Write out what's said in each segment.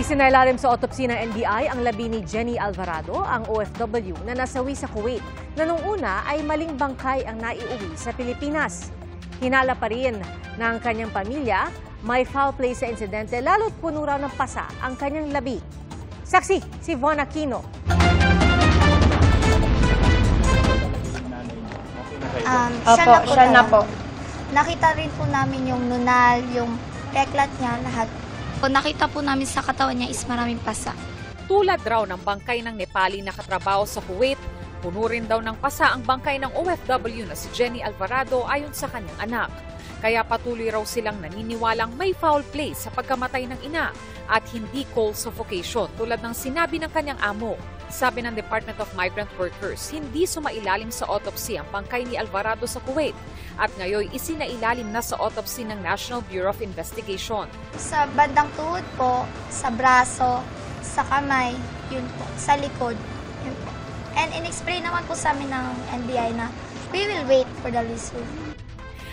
Isinailalim sa autopsy ng NBI ang labi ni Jenny Alvarado, ang OFW na nasawi sa Kuwait, na nung una ay maling bangkay ang naiuwi sa Pilipinas. Hinala pa rin ng kanyang pamilya, may foul play sa insidente lalo't puno raw ng pasa ang kanyang labi. Saksi, si Von Aquino. Siya na po. Nakita rin po namin yung nunal, yung peklat niya, lahat. Nakita po namin sa katawan niya is maraming pasa. Tulad raw ng bangkay ng Nepali na katrabaho sa Kuwait, puno rin daw ng pasa ang bangkay ng OFW na si Jenny Alvarado ayon sa kanyang anak. Kaya patuloy raw silang naniniwalang may foul play sa pagkamatay ng ina at hindi cold suffocation tulad ng sinabi ng kanyang amo. Sabi ng Department of Migrant Workers, hindi sumailalim sa autopsy ang bangkay ni Alvarado sa Kuwait at ngayon isinailalim na sa autopsy ng National Bureau of Investigation. Sa bandang tuhod po, sa braso, sa kamay, yun po, sa likod, yun po. And in-explain naman po sa amin ng NBI na we will wait for the result.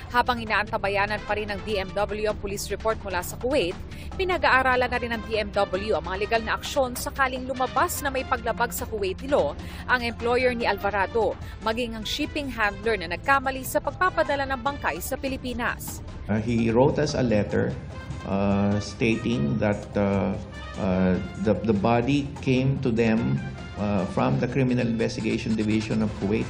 Habang inaantabayanan pa rin ng DMW ang police report mula sa Kuwait, pinag-aaralan na rin ng DMW ang mga legal na aksyon sakaling lumabas na may paglabag sa Kuwaiti law ang employer ni Alvarado, maging ang shipping handler na nagkamali sa pagpapadala ng bangkay sa Pilipinas. He wrote us a letter stating that the body came to them from the Criminal Investigation Division of Kuwait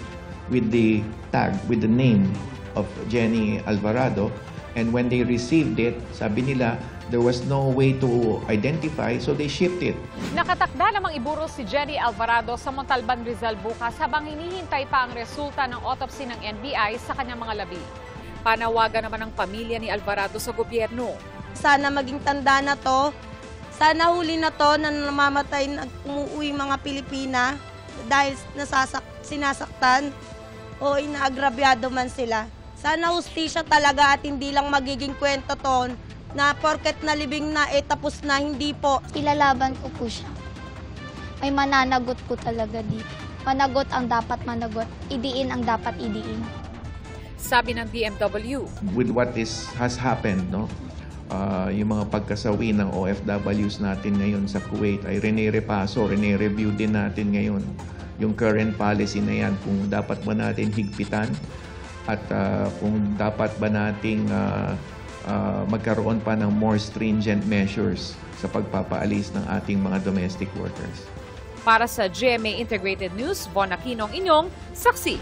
with the tag, with the name of Jenny Alvarado, and when they received it, sabi nila, there was no way to identify, so they shipped it. Nakatakda namang iburo si Jenny Alvarado sa Montalban, Rizal bukas habang hinihintay pa ang resulta ng autopsy ng NBI sa kanyang mga labi. Panawagan naman ng pamilya ni Alvarado sa gobyerno. Sana maging tanda na to, sana huli na to na namamatay na umuwi mga Pilipina dahil sinasaktan o inaagrabyado man sila. Sana hustisya talaga at hindi lang magiging kwento to na porket nalibing na tapos na, hindi po. Ilalaban ko po siya. May mananagot po talaga dito. Managot ang dapat managot. Idiin ang dapat idiin. Sabi ng DMW. With what has happened, no? Yung mga pagkasawi ng OFWs natin ngayon sa Kuwait ay rene-review din natin ngayon yung current policy na yan, kung dapat ba natin higpitan at kung dapat ba nating magkaroon pa ng more stringent measures sa pagpapaalis ng ating mga domestic workers. Para sa GMA Integrated News, Von Aquino ang inyong saksi.